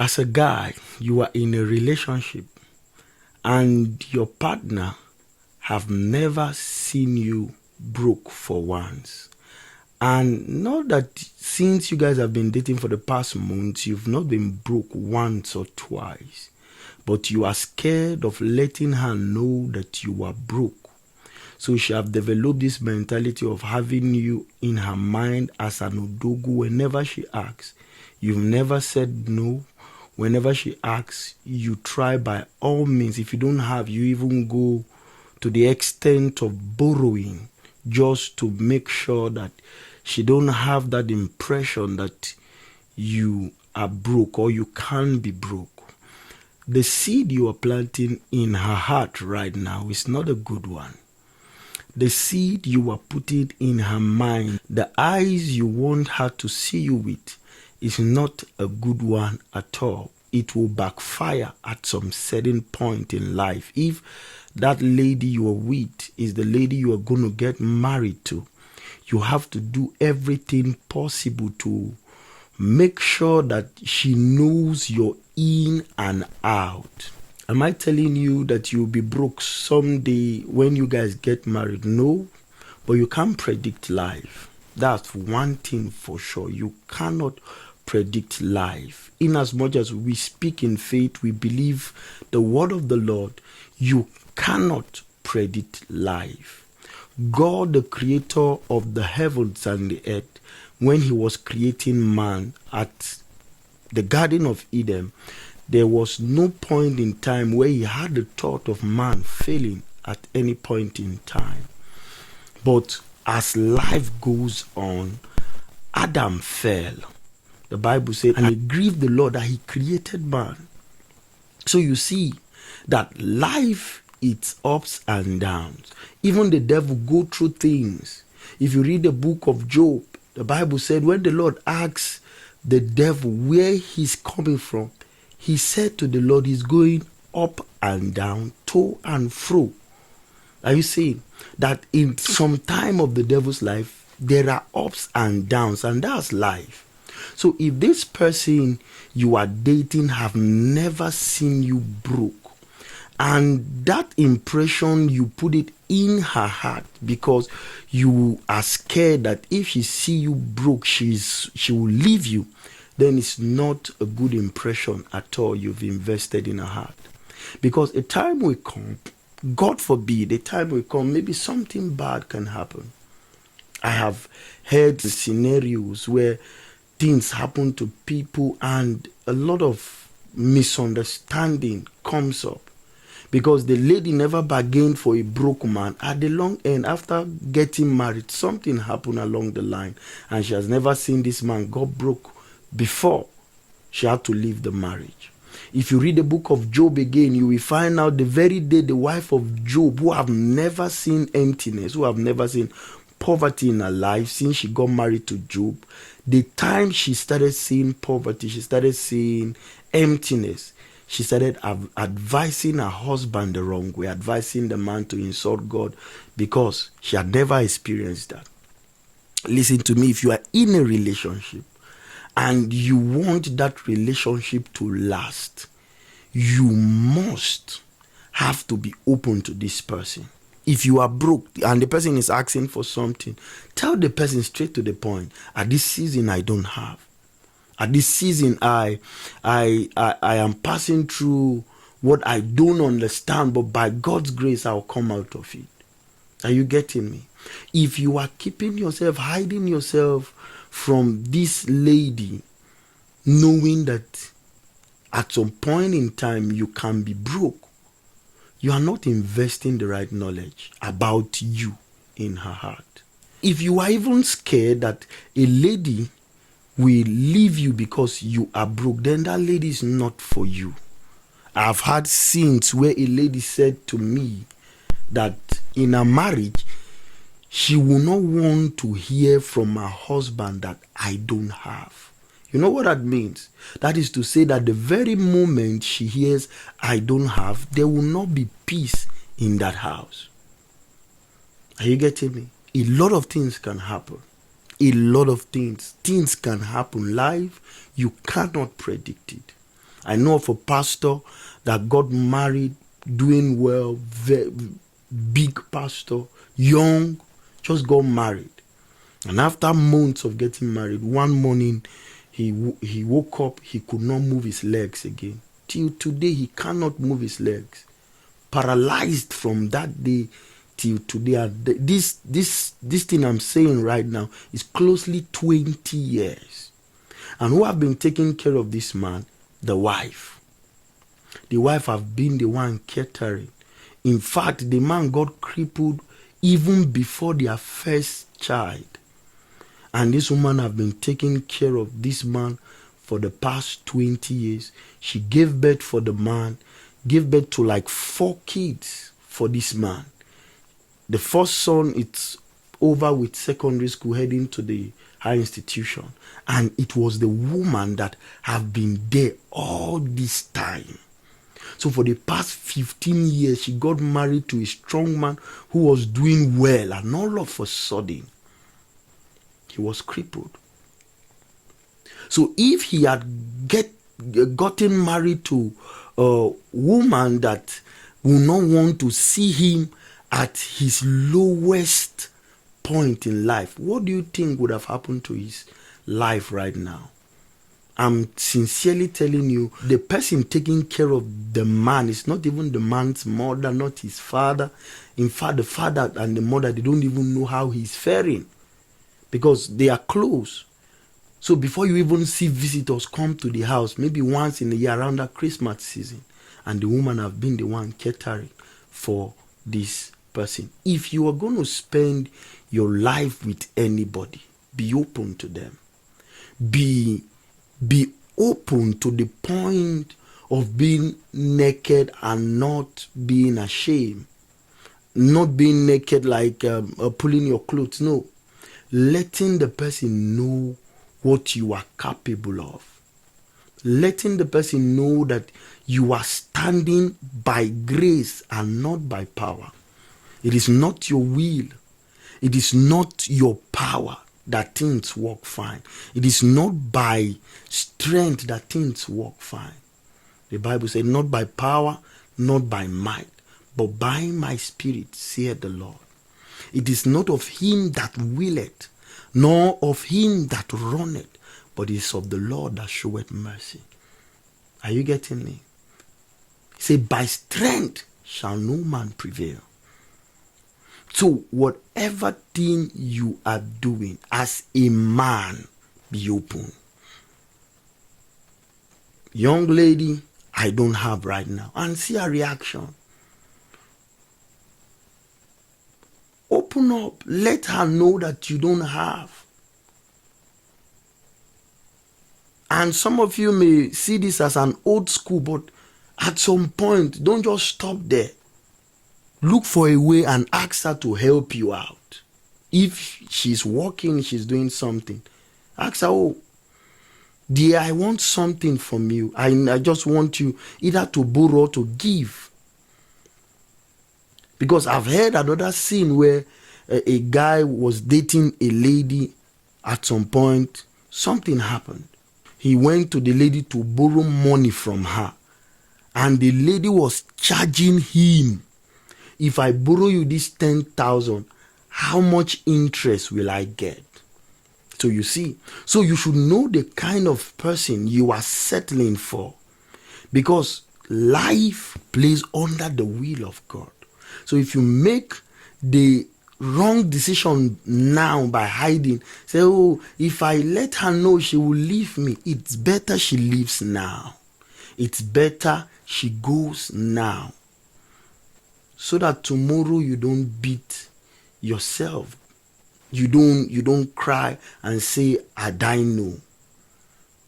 As a guy, you are in a relationship and your partner have never seen you broke for once. And not that since you guys have been dating for the past months, you've not been broke once or twice, but you are scared of letting her know that you are broke. So she have developed this mentality of having you in her mind as an odogu whenever she asks. You've never said no. Whenever she asks, you try by all means. If you don't have, you even go to the extent of borrowing just to make sure that she don't have that impression that you are broke or you can be broke. The seed you are planting in her heart right now is not a good one. The seed you are putting in her mind, the eyes you want her to see you with, is not a good one at all. It will backfire at some certain point in life. If that lady you are with is the lady you are going to get married to, you have to do everything possible to make sure that she knows you're in and out. Am I telling you that you'll be broke someday when you guys get married? No, but you can't predict life. That's one thing for sure. You cannot predict life. In as much as we speak in faith, we believe the word of the Lord, you cannot predict life. God, the creator of the heavens and the earth, when he was creating man at the Garden of Eden, there was no point in time where he had the thought of man failing at any point in time. But as life goes on, Adam fell. The Bible said, and it grieved the Lord that he created man. So you see that life, it's ups and downs. Even the devil go through things. If you read the book of Job, the Bible said when the Lord asks the devil where he's coming from, he said to the Lord, he's going up and down, to and fro. Are you seeing that in some time of the devil's life, there are ups and downs, and that's life. So if this person you are dating have never seen you broke, and that impression you put it in her heart because you are scared that if she see you broke, she will leave you, then it's not a good impression at all you've invested in her heart. Because a time will come, God forbid, a time will come, maybe something bad can happen. I have heard scenarios where things happen to people and a lot of misunderstanding comes up because the lady never bargained for a broke man. At the long end, after getting married, something happened along the line and she has never seen this man got broke before she had to leave the marriage. If you read the book of Job again, you will find out the very day the wife of Job, who have never seen emptiness, who have never seen poverty in her life since she got married to Job, the time she started seeing poverty, she started seeing emptiness, she started advising her husband the wrong way, advising the man to insult God because she had never experienced that. Listen to me, if you are in a relationship and you want that relationship to last, you must have to be open to this person. If you are broke and the person is asking for something, tell the person straight to the point. At this season, I don't have. At this season, I am passing through what I don't understand, but by God's grace, I'll come out of it. Are you getting me? If you are keeping yourself, hiding yourself from this lady, knowing that at some point in time you can be broke, you are not investing the right knowledge about you in her heart. If you are even scared that a lady will leave you because you are broke, then that lady is not for you. I've had scenes where a lady said to me that in a marriage, she will not want to hear from her husband that I don't have. You know what that means? That is to say that the very moment she hears I don't have, there will not be peace in that house. Are you getting me? A lot of things can happen. A lot of things. Things can happen live. You cannot predict it. I know of a pastor that got married, doing well, very big pastor, young, just got married. And after months of getting married, one morning he woke up, he could not move his legs again. Till today, he cannot move his legs. Paralyzed from that day till today. This thing I'm saying right now is closely 20 years. And who have been taking care of this man? The wife. The wife have been the one catering. In fact, the man got crippled even before their first child. And this woman have been taking care of this man for the past 20 years. She gave birth for the man, gave birth to like 4 kids for this man. The first son, it's over with secondary school, heading to the high institution. And it was the woman that have been there all this time. So for the past 15 years, she got married to a strong man who was doing well. And all of a sudden, he was crippled. So if he had gotten married to a woman that will not want to see him at his lowest point in life, what do you think would have happened to his life right now? I'm sincerely telling you, the person taking care of the man is not even the man's mother, not his father. In fact, the father and the mother, they don't even know how he's faring because they are close. So before you even see visitors come to the house, maybe once in a year around that Christmas season, and the woman have been the one catering for this person. If you are going to spend your life with anybody, be open to them. Be open to the point of being naked and not being ashamed. Not being naked like pulling your clothes. No. Letting the person know what you are capable of. Letting the person know that you are standing by grace and not by power. It is not your will. It is not your power that things work fine. It is not by strength that things work fine. The Bible says, not by power, not by might, but by my spirit, saith the Lord. It is not of him that willeth, nor of him that runneth, but it is of the Lord that showeth mercy. Are you getting me? He said, by strength shall no man prevail. So whatever thing you are doing as a man, be open. Young lady, I don't have right now. And see her reaction. Open up. Let her know that you don't have. And some of you may see this as an old school, but at some point, don't just stop there. Look for a way and ask her to help you out. If she's working, she's doing something, ask her, oh, dear, I want something from you. I just want you either to borrow or to give. Because I've heard another scene where a guy was dating a lady. At some point, something happened. He went to the lady to borrow money from her. And the lady was charging him. If I borrow you this 10,000, how much interest will I get? So you see, so you should know the kind of person you are settling for, because life plays under the will of God. So if you make the wrong decision now by hiding, say, oh, if I let her know, she will leave me. It's better she leaves now. It's better she goes now. So that tomorrow you don't beat yourself. You don't cry and say, I die no.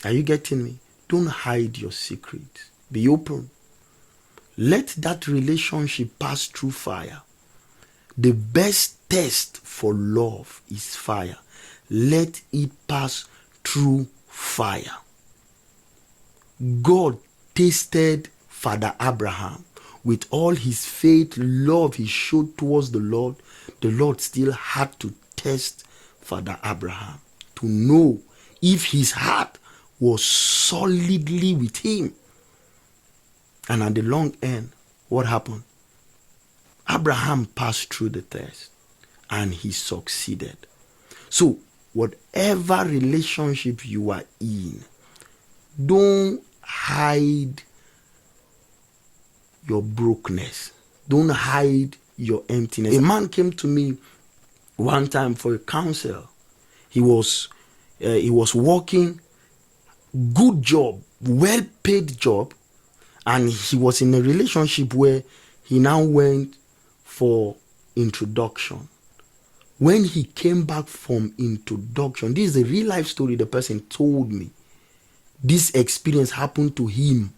Are you getting me? Don't hide your secret. Be open. Let that relationship pass through fire. The best test for love is fire. Let it pass through fire. God tasted Father Abraham. With all his faith, love he showed towards the Lord still had to test Father Abraham to know if his heart was solidly with him. And at the long end, what happened? Abraham passed through the test and he succeeded. So, whatever relationship you are in, don't hide your brokenness. Don't hide your emptiness. A man came to me one time for a counsel. He was working, good job, well paid job, and he was in a relationship where he now went for introduction. When he came back from introduction, this is a real life story the person told me. This experience happened to him.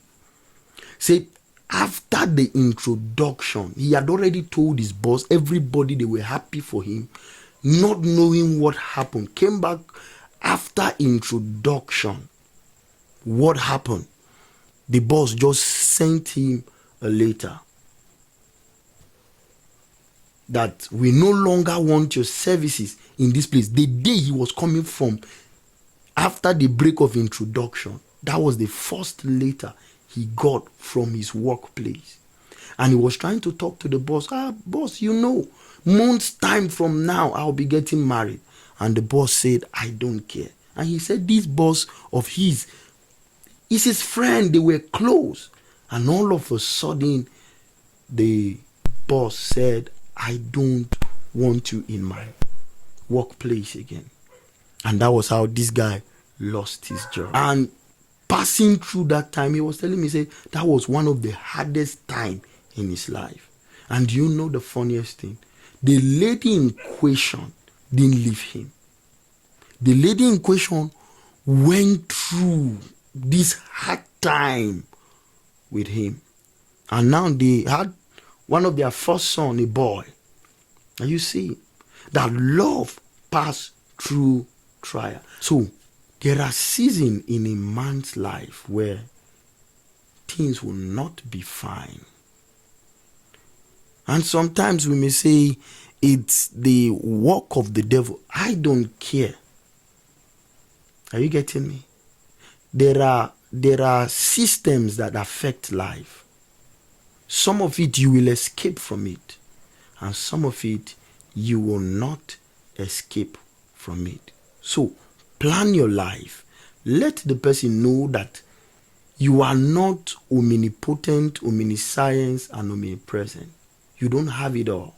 Say, after the introduction, he had already told his boss, everybody, they were happy for him, not knowing what happened. Came back after introduction. What happened? The boss just sent him a letter that we no longer want your services in this place. The day he was coming from, after the break of introduction, that was the first letter he got from his workplace. And he was trying to talk to the boss. Boss, months time from now, I'll be getting married. And the boss said, I don't care. And he said, this boss of his is his friend. They were close. And all of a sudden, the boss said, I don't want you in my workplace again. And that was how this guy lost his job. And passing through that time, he was telling me, say, that was one of the hardest time in his life. And you know the funniest thing? The lady in question didn't leave him. The lady in question went through this hard time with him. And now they had one of their first son, a boy. And you see that love passed through trial. So there are seasons in a man's life where things will not be fine. And sometimes we may say it's the work of the devil. I don't care. Are you getting me? There are systems that affect life. Some of it you will escape from it, and some of it you will not escape from it. So plan your life. Let the person know that you are not omnipotent, omniscience, and omnipresent. You don't have it all.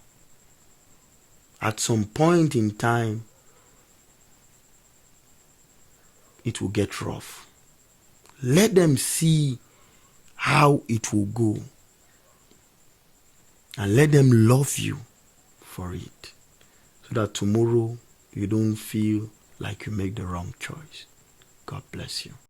At some point in time, it will get rough. Let them see how it will go. And let them love you for it. So that tomorrow you don't feel like you make the wrong choice. God bless you.